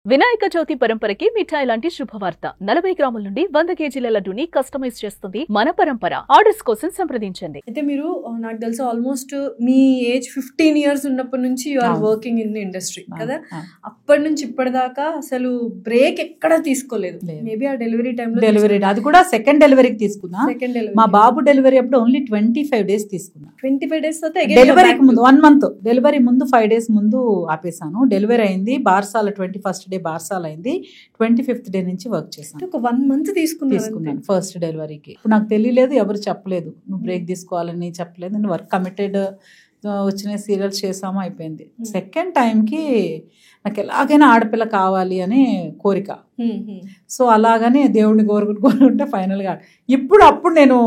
వినాయక చవితి పరంపరకి మిఠాయి లాంటి శుభవార్త 40 గ్రాముల నుండి 100 కేజీల లడ్డూని కస్టమైజ్ చేస్తుంది మన పరంపర. ఆర్డర్స్ కోసం సంప్రదించండి. అయితే మీరు నాకు తెలుసు ఆల్మోస్ట్ మీ ఏజ్ 15 ఇయర్స్ ఉన్నప్పటి నుంచి you are working in the industry కదా. అప్పటి నుంచి ఇప్పటిదాకా అసలు బ్రేక్ ఎక్కడ తీసుకోలేదు. మేబీ ఆ డెలివరీ టైంలో అది కూడా సెకండ్ డెలివరీకి తీసుకున్నా. మా బాబు డెలివరీ అప్పుడు ఓన్లీ 25 days తీసుకున్నా. 25 days డెలివరీకి ముందు 1 month, డెలివరీ ముందు 5 days ముందు ఆపేసాను. డెలివరీ అయింది బార్సాల 21st day బార్సాల అయింది. 25th day నుంచి వర్క్ చేశాను. ఒక 1 month తీసుకున్నాను ఫస్ట్ డెలివరీకి. ఇప్పుడు నాకు తెలియలేదు, ఎవరు చెప్పలేదు నువ్వు బ్రేక్ తీసుకోవాలని చెప్పలేదు. నేను వర్క్ కమిటెడ్, వచ్చిన సీరియల్స్ చేసాము, అయిపోయింది. సెకండ్ టైంకి నాకు ఎలాగైనా ఆడపిల్ల కావాలి అనే కోరిక. సో అలాగనే దేవుడిని కోరుకుంటే ఫైనల్గా అప్పుడు నేను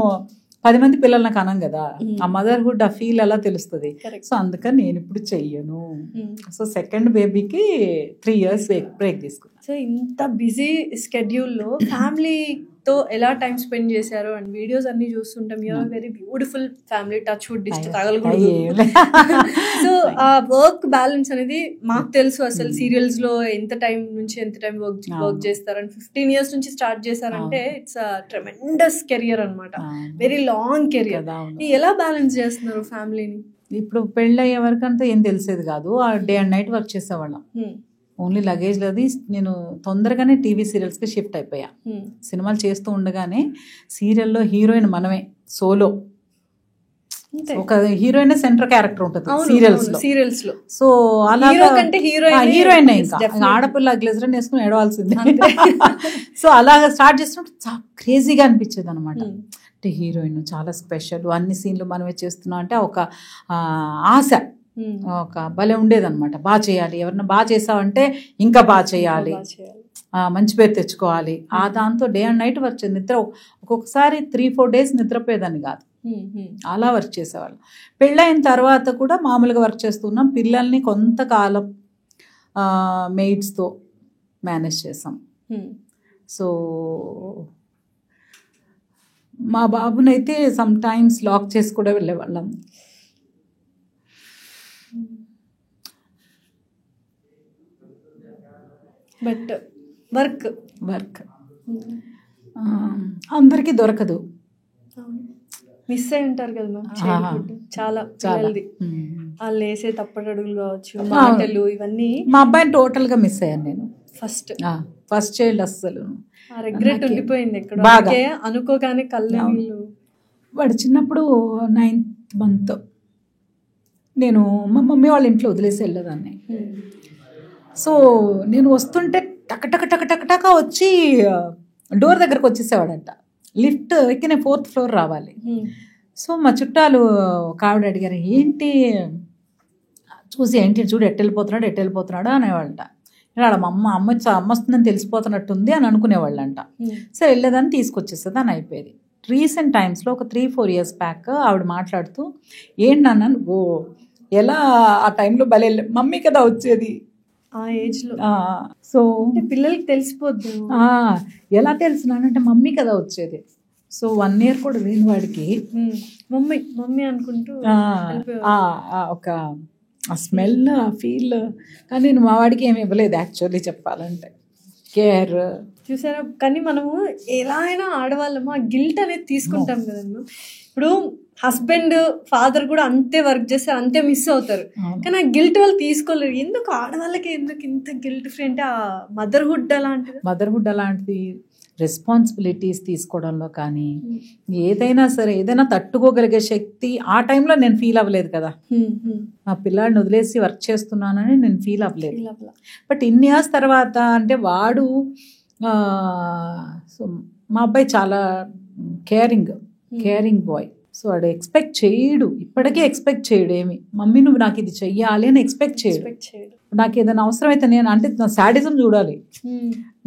10 మంది పిల్లలు నాకు అనం కదా, ఆ మదర్హుడ్ ఆ ఫీల్ ఎలా తెలుస్తుంది. సో అందుకని నేను ఇప్పుడు చెయ్యను. సో సెకండ్ బేబీకి 3 years బ్రేక్ తీసుకున్నాను. సో ఇంత బిజీ స్కెడ్యూల్లో ఫ్యామిలీతో ఎలా టైం స్పెండ్ చేశారు అండ్ వీడియోస్ అన్ని చూస్తుంటాం. You're very beautiful family, touch wood డిస్ట్ తగలకూడదు. సో ఆ వర్క్ బ్యాలెన్స్ అనేది మాకు తెలుసు. అసలు సీరియల్స్ లో ఎంత టైం నుంచి ఎంత టైం వర్క్ చేస్తారని 15 years నుంచి స్టార్ట్ చేశారంటే ఇట్స్ ట్రెమెండస్ కెరియర్ అనమాట, వెరీ లాంగ్ కెరియర్. ఎలా బ్యాలెన్స్ చేస్తున్నారు ఫ్యామిలీని? ఇప్పుడు పెళ్ళి అయ్యే వరకు అంతా ఏం తెలిసేది కాదు. డే అండ్ నైట్ వర్క్ చేసేవాళ్ళం. ఓన్లీ లగేజ్ అది. నేను తొందరగానే టీవీ సీరియల్స్కి షిఫ్ట్ అయిపోయా. సినిమాలు చేస్తూ ఉండగానే సీరియల్లో హీరోయిన్ మనమే, సోలో. ఒక హీరోయిన్ సెంటర్ క్యారెక్టర్ ఉంటుంది సీరియల్స్ లో. సో అలా హీరోయిన్ ఇంకా ఆడపిల్ల గ్లిజరన్ వేసుకుని ఏడవాల్సిందే. సో అలాగా స్టార్ట్ చేస్తున్నప్పుడు చాలా క్రేజీగా అనిపించేది అనమాట. అంటే హీరోయిన్ చాలా స్పెషల్, అన్ని సీన్లు మనమే చేస్తున్నాం అంటే ఒక ఆశ, ఒక భలే ఉండేదన్నమాట. బాగా చేయాలి, ఎవరన్నా బాగా చేసావంటే ఇంకా బాగా చేయాలి, మంచి పేరు తెచ్చుకోవాలి. ఆ దాంతో డే అండ్ నైట్ వర్క్ చేసి నిద్ర ఒక్కొక్కసారి 3-4 days నిద్రపోయేదాన్ని కాదు. అలా వర్క్ చేసేవాళ్ళం. పెళ్ళైన తర్వాత కూడా మామూలుగా వర్క్ చేస్తున్నాం. పిల్లల్ని కొంతకాలం మెయిడ్స్తో మేనేజ్ చేసాం. సో మా బాబునైతే సమ్ టైమ్స్ లాక్ చేసి కూడా వెళ్ళేవాళ్ళం. బట్ వర్క్ అందరికీ దొరకదు. మిస్ అయి ఉంటారు కదా మ్యామ్ చైల్డ్హుడ్ చాలా పిల్లలది. వాళ్ళు వేసే తప్పటడుగులు కావచ్చు, మాటలు, ఇవన్నీ. మా అబ్బాయిని టోటల్గా మిస్ అయ్యాను నేను. ఫస్ట్ చైల్డ్ అస్సలు రిగ్రెట్ ఉండిపోయింది ఎక్కడ అనుకోగానే కళ్ళు. వాడు చిన్నప్పుడు 9th month నేను మా మమ్మీ వాళ్ళ ఇంట్లో వదిలేసి వెళ్ళేదాన్ని. సో నేను వస్తుంటే టక వచ్చి డోర్ దగ్గరకు వచ్చేసేవాడంట. లిఫ్ట్ ఎక్కి నేను 4th floor రావాలి. సో మా చుట్టాలు ఒక ఆవిడ అడిగారు, ఏంటి చూసి ఏంటి చూడు ఎట్టు వెళ్ళిపోతున్నాడు అనేవాళ్ళంట. వాళ్ళ అమ్మ వస్తుందని తెలిసిపోతున్నట్టుంది అని అనుకునేవాళ్ళంట. సరే వెళ్ళేదాన్ని తీసుకొచ్చేసేది అని అయిపోయేది. రీసెంట్ టైమ్స్లో ఒక 3-4 years బ్యాక్ ఆవిడ మాట్లాడుతూ, ఏంటి నాన్న ఓ ఎలా ఆ టైంలో భలే మమ్మీ కదా వచ్చేది ఆ ఏజ్ లో. సో పిల్లలకి తెలిసిపోద్ది. ఎలా తెలిసినానంటే మమ్మీ కదా వచ్చేది. సో 1 year కూడా లేని వాడికి మమ్మీ అనుకుంటూ ఒక ఆ స్మెల్, ఆ ఫీల్. కానీ నేను మా వాడికి ఏమి ఇవ్వలేదు యాక్చువల్లీ చెప్పాలంటే, కేర్ చూసారా. కానీ మనము ఎలా అయినా ఆడవాళ్ళము ఆ గిల్ట్ అనేది తీసుకుంటాం కదమ్మా. ఇప్పుడు హస్బెండ్ ఫాదర్ కూడా అంతే వర్క్ చేస్తారు, అంతే మిస్ అవుతారు. కానీ ఆ గిల్ట్ వాళ్ళు తీసుకోలేరు. ఎందుకు ఆడవాళ్ళకి ఎందుకు ఇంత గిల్ట్ ఫ్రీ అంటే ఆ మదర్హుడ్ అలాంటిది రెస్పాన్సిబిలిటీస్ తీసుకోవడంలో కానీ ఏదైనా సరే, ఏదైనా తట్టుకోగలిగే శక్తి ఆ టైంలో నేను ఫీల్ అవ్వలేదు కదా. మా పిల్లాడిని వదిలేసి వర్క్ చేస్తున్నానని నేను ఫీల్ అవ్వలేదు. బట్ ఇన్ని ఇయర్స్ తర్వాత అంటే వాడు సో మా అబ్బాయి చాలా కేరింగ్ బాయ్. సో వాడు ఎక్స్పెక్ట్ చేయడు, ఇప్పటికీ ఎక్స్పెక్ట్ చేయడు ఏమి, మమ్మీ నువ్వు నాకు ఇది చెయ్యాలి అని ఎక్స్పెక్ట్ చేయడు. నాకు ఏదైనా అవసరం అయితే నేను అంటే నా శాడిజం చూడాలి.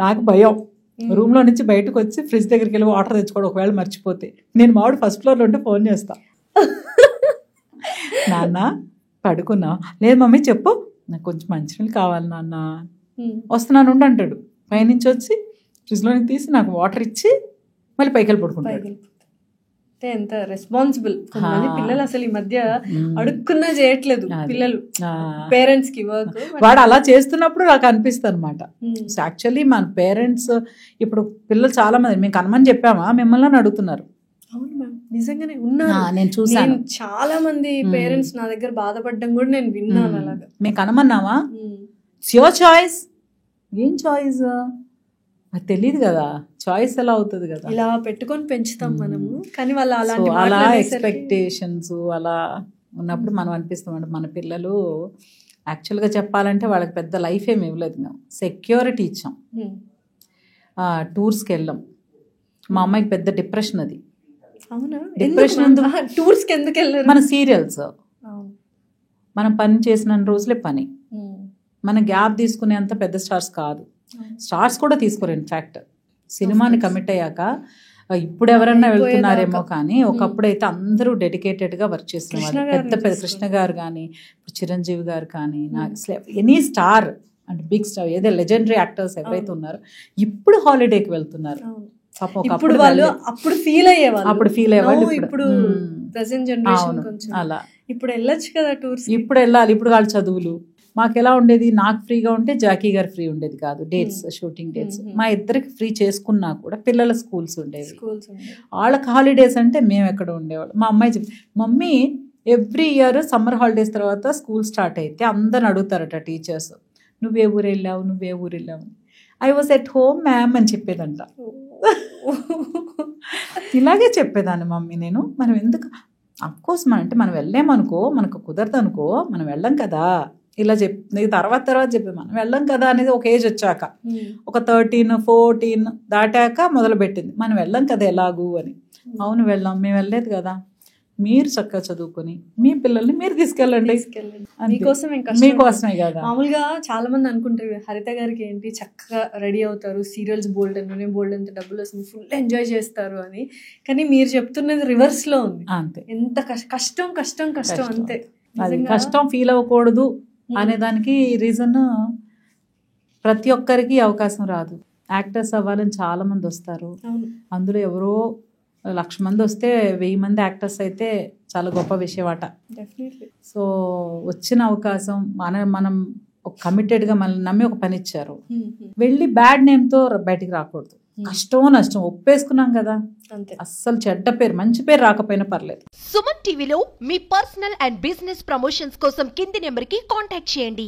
నాకు భయం. రూమ్లో నుంచి బయటకు వచ్చి ఫ్రిడ్జ్ దగ్గరికి వెళ్ళి వాటర్ తెచ్చుకోవడం, ఒకవేళ మర్చిపోతే నేను మావాడు 1st floor ఉంటే ఫోన్ చేస్తా, నాన్న పడుకున్నా, లేదు మమ్మీ చెప్పు నాకు కొంచెం మంచినీళ్ళు కావాలి నాన్న, వస్తున్నాను అంటాడు. పైనుంచి వచ్చి ఫ్రిడ్జ్లోని తీసి నాకు వాటర్ ఇచ్చి మళ్ళీ పైకి వెళ్ళి పడుకుంటాడు. అంటే ఎంత రెస్పాన్సిబుల్. కొంతమంది పిల్లలు అసలు ఈ మధ్య అడుక్కున్నా చేయట్లేదు పిల్లలు పేరెంట్స్ కి వర్క్. వాడు అలా చేస్తున్నప్పుడు నాకు అనిపిస్తుంది అనమాట. యాక్చువల్లీ మన పేరెంట్స్ ఇప్పుడు పిల్లలు చాలా మంది మేము కనమని చెప్పామా మిమ్మల్ని అడుగుతున్నారు. అవును మ్యామ్, నిజంగానే ఉన్నారు. నేను చూసాను చాలా మంది పేరెంట్స్ నా దగ్గర బాధపడడం కూడా నేను విన్నాను. అలాగా మేము కనమన్నావా, ఇట్స్ యువర్ చాయిస్. ఏం చాయిస్ అది తెలియదు కదా, చాయిస్ ఎలా అవుతుంది కదా, ఇలా పెట్టుకొని పెంచుతాం మనము. కానీ వాళ్ళు అలా ఎక్స్పెక్టేషన్స్ అలా ఉన్నప్పుడు మనం అనిపిస్తామంటే మన పిల్లలు యాక్చువల్గా చెప్పాలంటే వాళ్ళకి పెద్ద లైఫ్ ఏమి ఇవ్వలేదు. మేము సెక్యూరిటీ ఇచ్చాం, టూర్స్కి వెళ్ళాం. మా అమ్మాయికి పెద్ద డిప్రెషన్. అది డిప్రెషన్ టూర్స్కి ఎందుకు వెళ్ళారు? మన సీరియల్స్ మనం పని చేసిన రోజులే పని, మన గ్యాప్ తీసుకునేంత పెద్ద స్టార్స్ కాదు. స్టార్స్ కూడా తీసుకోరు. ఇన్ఫ్యాక్ట్ సినిమాని కమిట్ అయ్యాక ఇప్పుడు ఎవరన్నా వెళ్తున్నారేమో కానీ ఒకప్పుడైతే అందరూ డెడికేటెడ్గా వర్క్ చేస్తున్నారు. పెద్ద పెద్ద కృష్ణ గారు కానీ చిరంజీవి గారు కానీ ఎనీ స్టార్ అంటే బిగ్ స్టార్ ఏదో లెజెండరీ యాక్టర్స్ ఎవరైతే ఉన్నారో ఇప్పుడు హాలిడేకి వెళ్తున్నారు. అప్పుడు ఫీల్ అయ్యేవాళ్ళు, ఇప్పుడు ప్రెజెంట్ జనరేషన్ కొంచెం అలా. ఇప్పుడు వెళ్ళొచ్చు కదా టూర్స్, ఇప్పుడు వెళ్ళాలి. ఇప్పుడు వాళ్ళు చదువులు. మాకు ఎలా ఉండేది, నాకు ఫ్రీగా ఉంటే జాకీ గారు ఫ్రీ ఉండేది కాదు. డేట్స్, షూటింగ్ డేట్స్ మా ఇద్దరికి ఫ్రీ చేసుకున్నా కూడా పిల్లల స్కూల్స్ ఉండేవి. వాళ్ళకి హాలిడేస్ అంటే మేము ఎక్కడ ఉండేవాళ్ళు. మా అమ్మాయి చెప్పి, mummy every year summer holidays తర్వాత స్కూల్ స్టార్ట్ అయితే అందరిని అడుగుతారట టీచర్స్, నువ్వే ఊరు వెళ్ళావు. I was at home ma'am అని చెప్పేదంట. ఇలాగే చెప్పేదాన్ని మమ్మీ నేను. మనం ఎందుకు అఫ్కోర్స్ మనం వెళ్ళామనుకో, మనకు కుదరదు అనుకో, మనం వెళ్ళం కదా. ఇలా తర్వాత చెప్పి మనం వెళ్ళం కదా అనేది ఒక ఏజ్ వచ్చాక, ఒక 13, 14 దాటాక మొదలు పెట్టింది మనం వెళ్ళం కదా ఎలాగూ అని. అవును వెళ్ళాం, మేము వెళ్ళలేదు కదా. మీరు చక్కగా చదువుకొని మీ పిల్లల్ని మీరు తీసుకెళ్ళండి, మీకోసమే కదా. మామూలుగా చాలా మంది అనుకుంటారు హరిత గారికి ఏంటి చక్కగా రెడీ అవుతారు, సీరియల్స్ బోల్డ్ అంత డబ్బులు వస్తుంది, ఫుల్ ఎంజాయ్ చేస్తారు అని. కానీ మీరు చెప్తున్నది రివర్స్ లో ఉంది. అంతే, ఎంత కష్టం అంతే. అది కష్టం ఫీల్ అవ్వకూడదు అనే దానికి రీజన్ ప్రతి ఒక్కరికి అవకాశం రాదు. యాక్టర్స్ అవ్వాలని చాలా మంది వస్తారు, అందులో ఎవరో 1,00,000 మంది వస్తే 1000 మంది యాక్టర్స్ అయితే చాలా గొప్ప విషయం అట. సో వచ్చిన అవకాశం మనం ఒక కమిటెడ్గా మనల్ని నమ్మి ఒక పని ఇచ్చారు, వెళ్ళి బ్యాడ్ నేమ్తో బయటికి రాకూడదు. కష్టం నష్టం ఒప్పేసుకున్నాం కదా, అస్సలు చెడ్డ పేరు మంచి పేరు రాకపోయినా పర్లేదు. సుమన్ టీవీలో మీ పర్సనల్ అండ్ బిజినెస్ ప్రమోషన్స్ కోసం కింది నెంబర్కి కాంటాక్ట్ చేయండి.